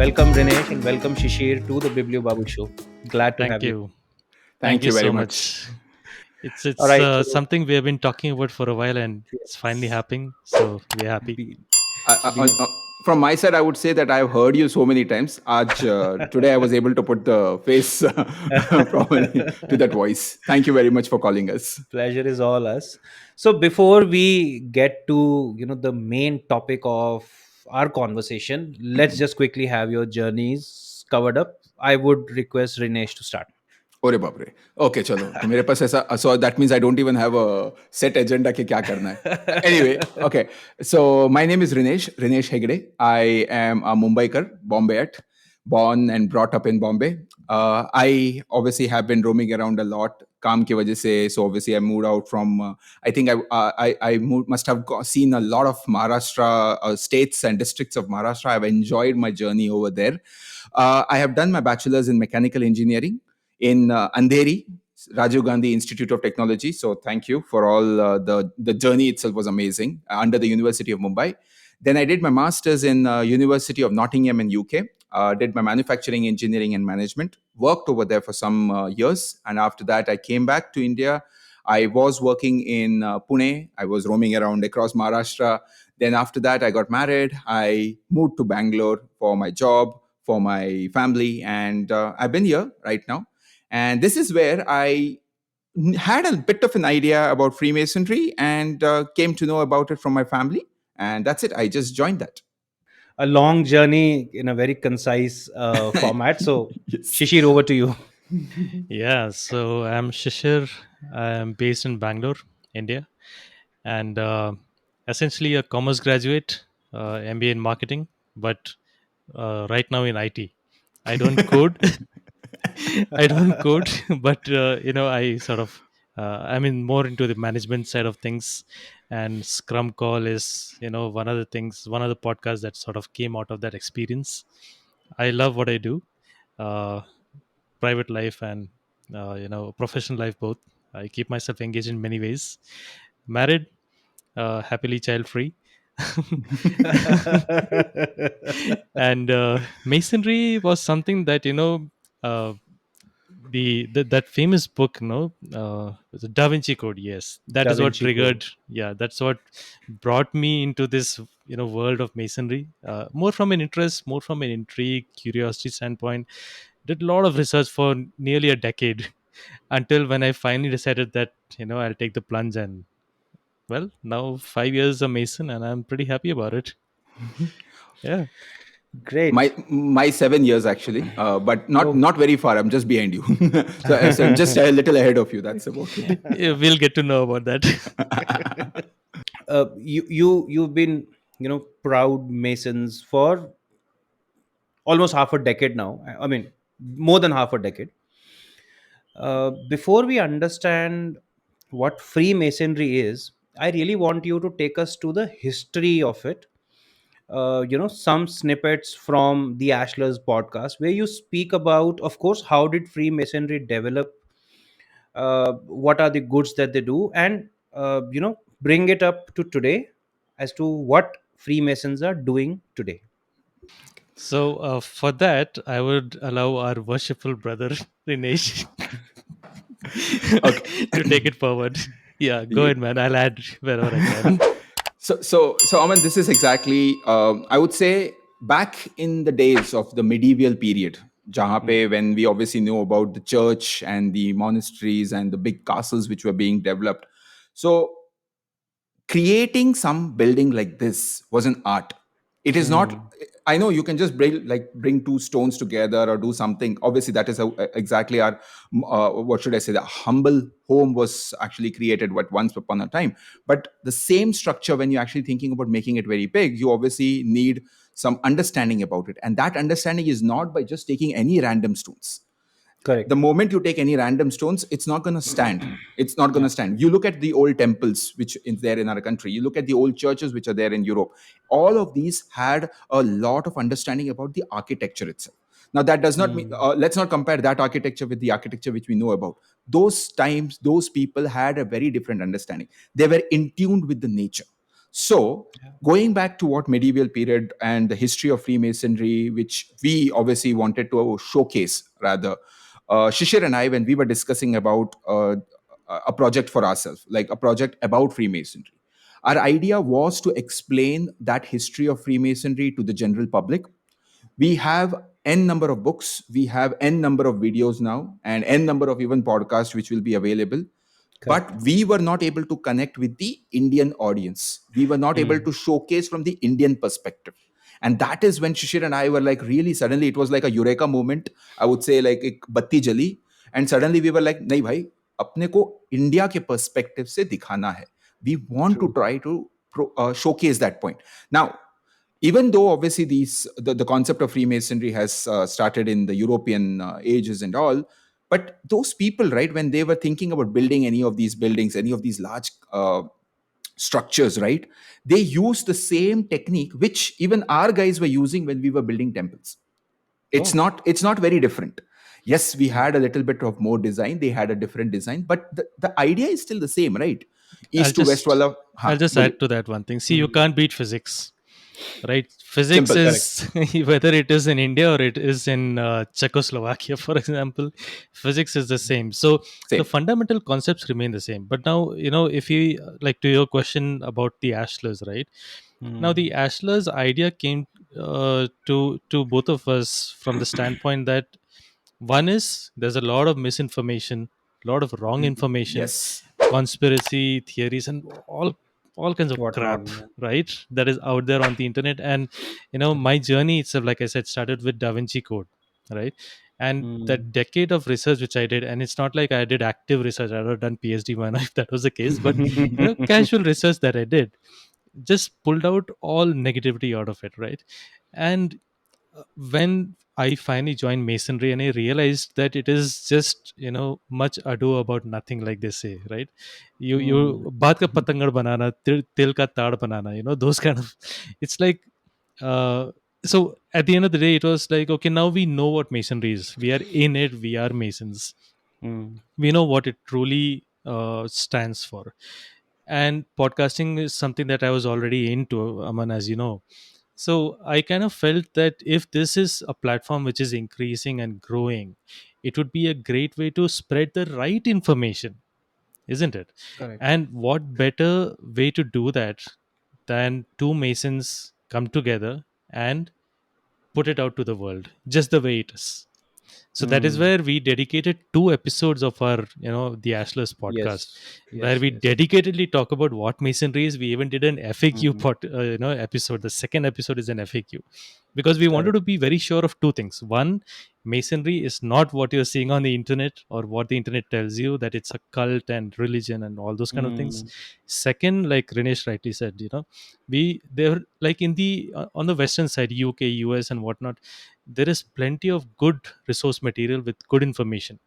welcome Rinesh and welcome Shishir to the Biblio Babu Show. Glad to Thank have you. you. Thank Thank you you very so much. much. It's All it's right, uh, so something we have been talking about for a while, and it's finally yes, happening. So we're happy. be, Uh, be, from my side, I would say that I've heard you so many times. Today, I was able to put the face properly to that voice. Thank you very much for calling us. pleasure is all us. So before we get to the main topic of our conversation, let's just quickly have your journeys covered up. I would request Rinesh to start. अरे बाप रे okay चलो तो मेरे पास ऐसा so that means I don't even have a set agenda कि क्या करना है anyway okay so my name is Rinesh Hegde I am a Mumbaikar Bombayite born and brought up in Bombay. I obviously have been roaming around a lot काम की वजह से so obviously I moved out from I think I must have seen a lot of Maharashtra states and districts of Maharashtra. I've enjoyed my journey over there. I have done my bachelor's in mechanical engineering in Andheri, Rajiv Gandhi Institute of Technology. So thank you for all the journey itself was amazing under the University of Mumbai. Then I did my master's in University of Nottingham in UK. Did my manufacturing engineering and management. Worked over there for some years, and after that I came back to India. I was working in Pune. I was roaming around across Maharashtra. Then after that I got married. I moved to Bangalore for my job, for my family, and I've been here right now. And this is where I had a bit of an idea about Freemasonry and came to know about it from my family. And that's it. I just joined that. A long journey in a very concise format. So Yes. Shishir, over to you. Yeah. So I'm Shishir. I'm based in Bangalore, India, and essentially a commerce graduate, MBA in marketing, but right now in IT. I don't code. I don't code, but I sort of I'm in more into the management side of things, and Scrum Call is one of the things, one of the podcasts that sort of came out of that experience. I love what I do, uh, private life and professional life both. I keep myself engaged in many ways. Married, happily child free. And masonry was something that uh, that famous book, the Da Vinci Code. Yes, that Da is what Vinci Code. triggered. Yeah, that's what brought me into this world of masonry. More from an interest, more from an intrigue, curiosity standpoint. Did a lot of research for nearly a decade until when I finally decided that I'll take the plunge. And well, now 5 years a mason, and I'm pretty happy about it. Yeah. my Great. my 7 years actually, but not Oh, not very far. I'm just behind you, so I'm just a little ahead of you. That's about it. Yeah, we'll get to know about that. you've been proud Masons for almost half a decade now. I mean, more than half a decade. Before we understand what Freemasonry is, I really want you to take us to the history of it. Some snippets from the Ashlars podcast where you speak about, of course, how did Freemasonry develop, what are the goods that they do, and bring it up to today as to what Freemasons are doing today. So for that, I would allow our worshipful brother Rinesh Okay. to take it forward. Yeah, go Yeah. ahead, man. I'll add wherever I can. So Aman, this is exactly, I would say, back in the days of the medieval period, jahan Hmm. pe when we obviously know about the church and the monasteries and the big castles which were being developed. So creating some building like this was an art. It is not. Hmm. I know you can just bring two stones together or do something. Obviously that is exactly our what should I say, the humble home was actually created what once upon a time. But the same structure, when you're actually thinking about making it very big, you obviously need some understanding about it, and that understanding is not by just taking any random stones. The Correct. moment you take any random stones, it's not going to stand. It's not going Yeah. to stand. You look at the old temples which is there in our country, you look at the old churches which are there in Europe. All of these had a lot of understanding about the architecture itself. Now that does not mean, Hmm. let's not compare that architecture with the architecture which we know about. Those times those people had a very different understanding. They were in tune with the nature. So, Yeah. going back to what medieval period and the history of Freemasonry, which we obviously wanted to showcase, rather, Shishir and I, when we were discussing about a project for ourselves, like a project about Freemasonry, our idea was to explain that history of Freemasonry to the general public. We have n number of books, we have n number of videos now, and n number of even podcasts which will be available, but Correct. we were not able to connect with the Indian audience. We were not able Mm. to showcase from the Indian perspective. And that is when Shishir and I were like, really suddenly, it was like a eureka moment. I would say like ek batti jali. And suddenly we were like, nahi bhai, apne ko India ke perspective se dikhana hai. We want to True. try to showcase that point. Now, even though obviously the concept of Freemasonry has started in the European ages and all, but those people, right, when they were thinking about building any of these buildings, any of these large structures, right, they used the same technique which even our guys were using when we were building temples. it's Oh. not it's not very different. Yes, we Mm. had a little bit of more design, they had a different design, but the idea is still the same, right? I'll East to west just wala. Ha, I'll just boliye. add to that one thing. See, you Mm. can't beat physics, right? Physics Simple. Correct. is whether it is in India or it is in Czechoslovakia, for example, physics is the same. So the Same. fundamental concepts remain the same. But now, if you like to your question about the Ashlars, right? Now Mm. the Ashlars idea came to both of us from the standpoint that one is there's a lot of misinformation, a lot of wrong information, Yes. conspiracy theories, and all kinds of Whatnot. crap, Yeah. right, that is out there on the internet. And my journey itself, like I said, started with Da Vinci Code, right? And that Mm. decade of research which I did, and it's not like I did active research, I would have done PhD man if that was the case, but casual research that I did just pulled out all negativity out of it, right? And when I finally joined Masonry and I realized that it is just, much ado about nothing, like they say, right? Mm. You baat ka patangad banana, til ka taad banana, those kind of, it's like, uh, so at the end of the day, it was like, okay, now we know what Masonry is. We are in it. We are Masons. Mm. We know what it truly stands for. And podcasting is something that I was already into, Aman, as you know. So I kind of felt that if this is a platform which is increasing and growing, it would be a great way to spread the right information, isn't it? Correct. And what better way to do that than two Masons come together and put it out to the world just the way it is? So that is Mm. where we dedicated 2 episodes of our, the Ashlers podcast, Yes. where Yes. we Yes. dedicatedly talk about what Masonry is. We even did an FAQ Mm. episode. The second episode is an FAQ, because we wanted Correct. to be very sure of two things. One, Masonry is not what you're seeing on the internet or what the internet tells you, that it's a cult and religion and all those kind of things. Mm. Second, like Rinesh rightly said, they're like in the on the western side, UK, US, and whatnot, there is plenty of good resource material with good information.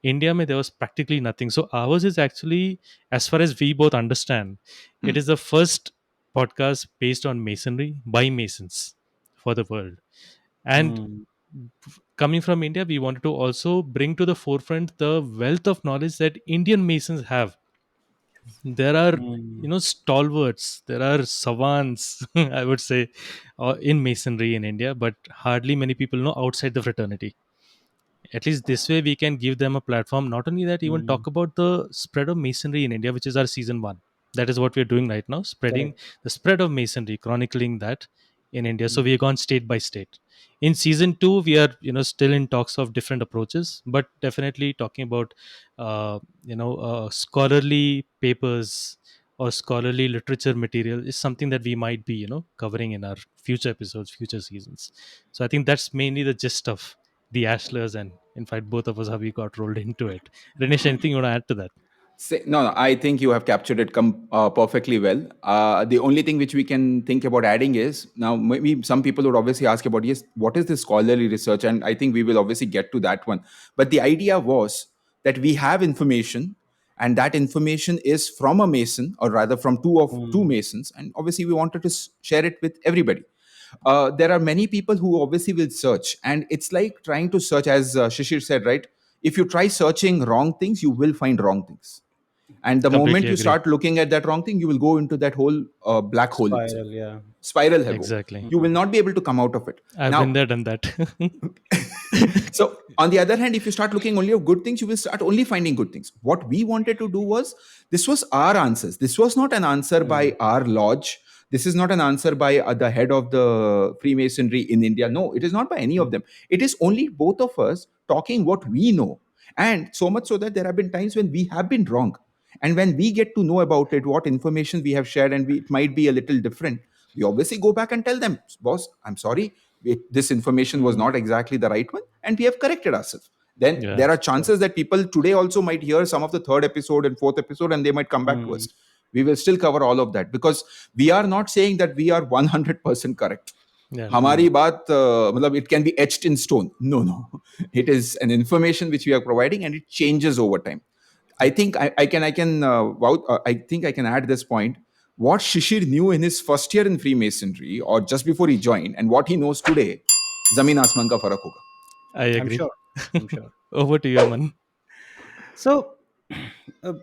India mein there was practically nothing. So ours is actually, as far as we both understand, it is the first podcast based on Masonry by Masons for the world. And Mm. coming from India, we wanted to also bring to the forefront the wealth of knowledge that Indian Masons have. There are, Mm. stalwarts, there are savants, I would say, in Masonry in India, but hardly many people know outside the fraternity. At least this way we can give them a platform. Not only that, even Mm. talk about the spread of Masonry in India, which is our season 1. That is what we're doing right now, spreading Correct. the spread of Masonry, chronicling that in India. So Mm. we've gone state by state. In season 2, we are, still in talks of different approaches, but definitely talking about scholarly papers or scholarly literature material is something that we might be, covering in our future episodes, future seasons. So I think that's mainly the gist of the Ashlers, and in fact, both of us, how we got rolled into it. Rinesh, anything you want to add to that? No, no, I think you have captured it perfectly well. The only thing which we can think about adding is, now maybe some people would obviously ask about, yes, what is this scholarly research? And I think we will obviously get to that one. But the idea was that we have information, and that information is from a Mason, or rather from two Mm. Masons. And obviously, we wanted to share it with everybody. There are many people who obviously will search, and it's like trying to search, as Shishir said, right? If you try searching wrong things, you will find wrong things. And the moment Completely you agree. start looking at that wrong thing, you will go into that whole black hole itself. Spiral, yeah. Spiral hai wo. Exactly. You will not be able to come out of it. I've Now, been there, done that. so on the other hand, if you start looking only at good things, you will start only finding good things. What we wanted to do was, this was our answers. This was not an answer by our lodge. This is not an answer by the head of the Freemasonry in India. No, it is not by any of them. It is only both of us talking what we know. And so much so that there have been times when we have been wrong. And when we get to know about it, what information we have shared, and it might be a little different, we obviously go back and tell them, boss, I'm sorry, this information was not exactly the right one, and we have corrected ourselves. Then Yeah. there are chances that people today also might hear some of the third episode and fourth episode, and they might come back to us. We will still cover all of that, because we are not saying that we are 100% correct. Yeah. हमारी बात मतलब it can be etched in stone. No. It is an information which we are providing, and it changes over time. I think I can I think I can add this point. What Shishir knew in his first year in Freemasonry, or just before he joined, and what he knows today, zameen asman ka farak hoga. I I'm agree. sure. I'm sure. Over to you, Aman. So, uh,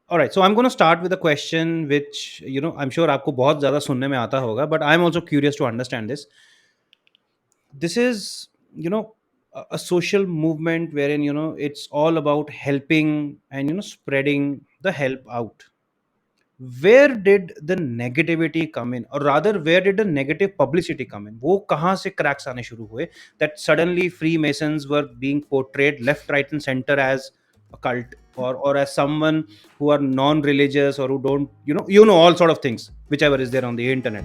all right. So I'm going to start with a question which, I'm sure आपको बहुत ज़्यादा सुनने में आता होगा, but I'm also curious to understand this. This is, a social movement wherein, it's all about helping and, spreading the help out. Where did the negativity come in, or rather where did the negative publicity come in? वो कहाँ से cracks आने शुरू हुए that suddenly Freemasons were being portrayed left, right and center as a cult, or as someone who are non-religious, or who don't, all sort of things, whichever is there on the internet.